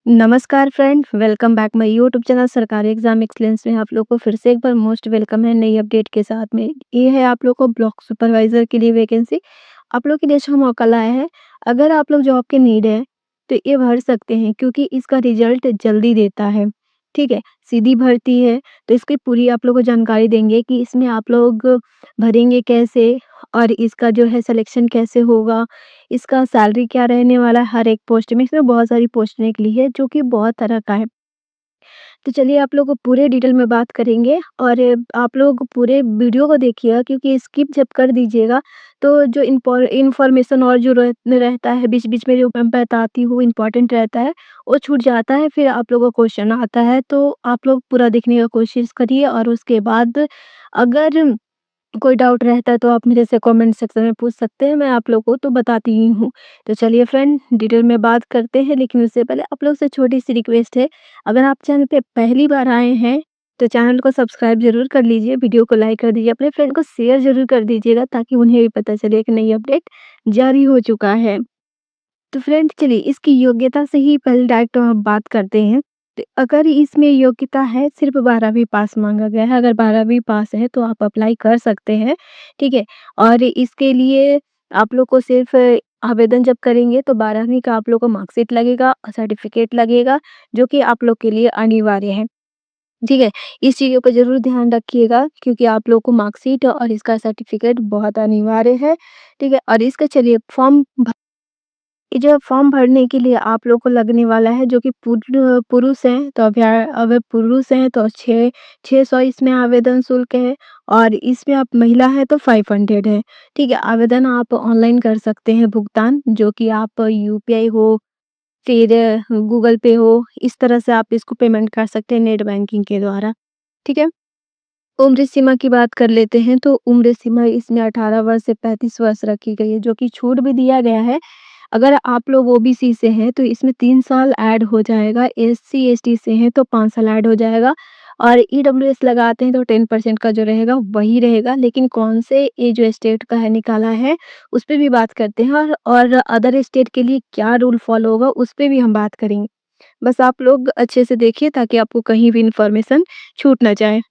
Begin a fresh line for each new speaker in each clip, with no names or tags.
नमस्कार friend, welcome back my YouTube channel सरकारी exam excellence में आप लोग को फिर से एक बार मोस्ट वेलकम है नई अपडेट के साथ में। ये है आप लोग को ब्लॉक सुपरवाइजर के लिए वैकेंसी आप लोग के लिए अच्छा मौका लाया है। अगर आप लोग जॉब के नीड है तो ये भर सकते हैं क्योंकि इसका रिजल्ट जल्दी देता है। ठीक है, सीधी भर्ती है। तो इसकी पूरी आप लोग को जानकारी देंगे कि इसमें आप लोग भरेंगे कैसे और इसका जो है सिलेक्शन कैसे होगा, इसका सैलरी क्या रहने वाला है हर एक पोस्ट में। इसमें बहुत सारी पोस्ट निकली है जो कि बहुत तरह का है। तो चलिए आप लोग को पूरे डिटेल में बात करेंगे और आप लोग पूरे वीडियो को देखिएगा क्योंकि स्किप जब कर दीजिएगा तो जो इन्फॉर्मेशन और जो रहता है बीच-बीच में जो मैं बताती हूँ इम्पोर्टेंट रहता है, वो छूट जाता है। फिर आप लोगों को क्वेश्चन आता है तो आप लोग पूरा देखने का कोशिश करिए और उसके बाद अगर कोई डाउट रहता है तो आप मेरे से कमेंट सेक्शन में पूछ सकते हैं, मैं आप लोग को तो बताती ही हूँ। तो चलिए फ्रेंड डिटेल में बात करते हैं, लेकिन उससे पहले आप लोग से छोटी-सी रिक्वेस्ट है, अगर आप चैनल पे पहली बार आए हैं, तो चैनल को सब्सक्राइब ज़रूर कर लीजिए, वीडियो को लाइक कर दीजिए, अपने फ्रेंड को शेयर ज़रूर कर दीजिएगा ताकि उन्हें भी पता चले कि नई अपडेट जारी हो चुका है। तो फ्रेंड चलिए इसकी योग्यता से ही पहले डायरेक्ट हम बात करते हैं। तो अगर इसमें योग्यता है सिर्फ़ 12वीं पास माँगा गया है, अगर 12वीं पास है तो आप अप्लाई कर सकते हैं, ठीक है? और इसके लिए आप लोग को सिर्फ़ आवेदन जब करेंगे तो 12वीं का आप लोग को मार्कशीट लगेगा और सर्टिफ़िकेट लगेगा, जो कि आप लोग के लिए अनिवार्य है, ठीक है? इस चीज़ों पे ज़रूर ध्यान रखिएगा क्योंकि आप लोग को मार्कशीट और इसका सर्टिफ़िकेट बहुत अनिवार्य है, ठीक है? और इसका चलिए फॉर्म ये जो फॉर्म भरने के लिए आप लोग को लगने वाला है जो कि पुरुष हैं तो अगर पुरुष हैं तो 600 इसमें आवेदन शुल्क है और इसमें आप महिला हैं तो 500 है। ठीक है, आवेदन आप ऑनलाइन कर सकते हैं भुगतान जो कि आप यूपीआई हो फिर गूगल पे हो, इस तरह से आप इसको पेमेंट कर सकते हैं नेट बैंकिंग के द्वारा। ठीक है? उम्र सीमा की बात कर लेते हैं तो उम्र सीमा इसमें 18 वर्ष से 35 वर्ष रखी गई है जो कि छूट भी दिया गया है। अगर आप लोग ओबीसी से हैं तो इसमें 3 साल ऐड हो जाएगा, एससी एसटी से हैं तो 5 साल ऐड हो जाएगा और ईडब्ल्यूएस लगाते हैं तो 10% का जो रहेगा वही रहेगा। लेकिन कौन से ये जो स्टेट का है निकाला है उस पे भी बात करते हैं और अदर स्टेट के लिए क्या रूल फॉलो होगा उस पे भी हम बात करेंगे। बस आप लोग अच्छे से देखिए ताकि आपको कहीं भी इन्फॉर्मेशन छूट ना जाए।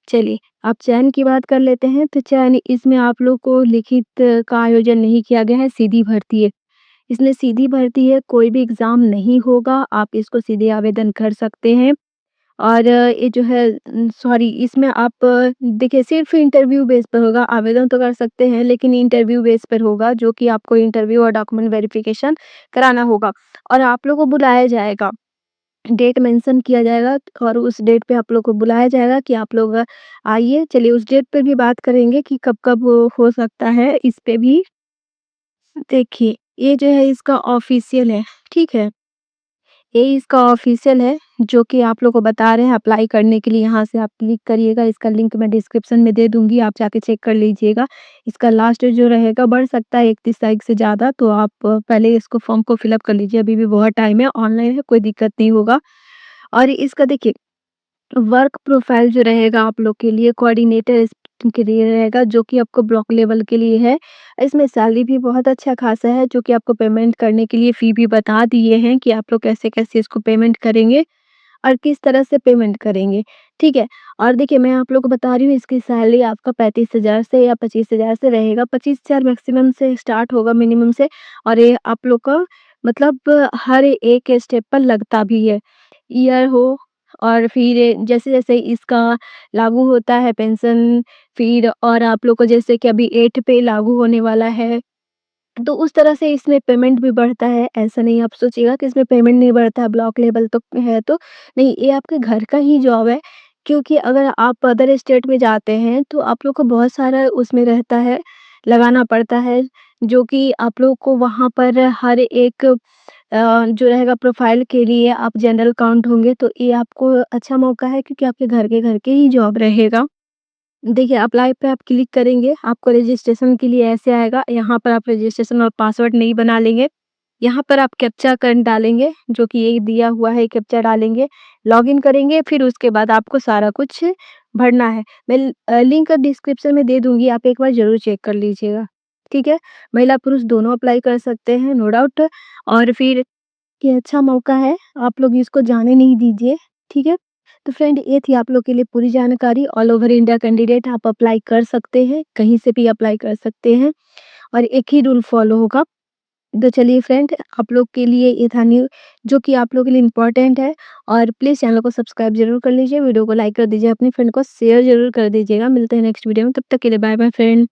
चलिए, आप चयन की बात कर लेते हैं, तो चयन इसमें आप लोग को लिखित का आयोजन नहीं किया गया है, सीधी भर्ती है। इसमें सीधी भर्ती है, कोई भी एग्ज़ाम नहीं होगा, आप इसको सीधे आवेदन कर सकते हैं। और ये जो है सॉरी इसमें आप देखिए सिर्फ़ इंटरव्यू बेस पर होगा, आवेदन तो कर सकते हैं लेकिन इंटरव्यू बेस पर होगा जो कि आपको इंटरव्यू और डॉक्यूमेंट वेरिफ़िकेशन कराना होगा और आप लोग को बुलाया जाएगा। डेट मेंशन किया जाएगा और उस डेट पे आप लोग को बुलाया जाएगा कि आप लोग आइए। चलिए उस डेट पे भी बात करेंगे कि कब-कब हो सकता है इस पे भी। देखिए, ये जो है इसका ऑफ़िशियल है, ठीक है? ये इसका ऑफ़िशियल है जो कि आप लोग को बता रहे हैं अप्लाई करने के लिए यहाँ से आप क्लिक करिएगा, इसका लिंक मैं डिस्क्रिप्शन में दे दूँगी, आप जाके चेक कर लीजिएगा। इसका लास्ट जो रहेगा बढ़ सकता है 31 तारीख से ज़्यादा, तो आप पहले इसको फॉर्म को फिल अप कर लीजिए, अभी भी बहुत टाइम है, ऑनलाइन है, कोई दिक्कत नहीं होगा। और इसका देखिए वर्क प्रोफाइल जो रहेगा आप लोग के लिए कोऑर्डिनेटर के लिए रहेगा जो कि आपको ब्लॉक लेवल के लिए है। इसमें सैलरी भी बहुत अच्छा खासा है जो कि आपको पेमेंट करने के लिए फ़ी भी बता दिए हैं कि आप लोग कैसे-कैसे इसको पेमेंट करेंगे और किस तरह से पेमेंट करेंगे, ठीक है? और देखिए मैं आप लोग को बता रही हूँ इसकी सैलरी आपका 35,000 से या 25,000 से रहेगा। 25,000 मैक्सिमम से स्टार्ट होगा मिनिमम से और ये आप लोग का मतलब हर एक स्टेप पर लगता भी है। ईयर हो और फिर जैसे-जैसे इसका लागू होता है पेंशन फिर और आप लोग को जैसे कि अभी 8 पे लागू होने वाला है, तो उस तरह से इसमें पेमेंट भी बढ़ता है। ऐसा नहीं आप सोचिएगा कि इसमें पेमेंट नहीं बढ़ता है, ब्लॉक लेवल तो है तो। नहीं, ये आपके घर का ही जॉब है क्योंकि अगर आप अदर स्टेट में जाते हैं, तो आप लोग को बहुत सारा उसमें रहता है, लगाना पड़ता है, जो कि आप लोग को वहाँ पर हर एक जो रहेगा प्रोफ़ाइल के लिए आप जनरल काउंट होंगे, तो ये आपको अच्छा मौका है क्योंकि आपके घर के ही जॉब रहेगा। देखिए अप्लाई पे आप क्लिक करेंगे, आपको रजिस्ट्रेशन के लिए ऐसे आएगा, यहाँ पर आप रजिस्ट्रेशन और पासवर्ड नहीं बना लेंगे। यहाँ पर आप कैप्चा कोड डालेंगे, जो कि ये दिया हुआ है कैप्चा डालेंगे, लॉगिन करेंगे, फिर उसके बाद आपको सारा कुछ भरना है। मैं लिंक डिस्क्रिप्शन में दे दूँगी, आप एक बार ज़रूर चेक कर लीजिएगा, ठीक है? महिला-पुरुष दोनों अप्लाई कर सकते हैं, नो डाउट और फिर ये अच्छा मौका है, आप लोग इसको जाने नहीं दीजिए, ठीक है? तो फ्रेंड ये थी आप लोग के लिए पूरी जानकारी। ऑल ओवर इंडिया कैंडिडेट आप अप्लाई कर सकते हैं, कहीं से भी अप्लाई कर सकते हैं और एक ही रूल फॉलो होगा। तो चलिए फ्रेंड, आप लोग के लिए ये था न्यू जो कि आप लोगों के लिए इम्पोर्टेंट है और प्लीज़ चैनल को सब्सक्राइब ज़रूर कर लीजिए, वीडियो को लाइक कर दीजिए, अपनी फ्रेंड को शेयर ज़रूर कर दीजिएगा। मिलते हैं नेक्स्ट वीडियो में, तब तक के लिए बाय बाय फ्रेंड।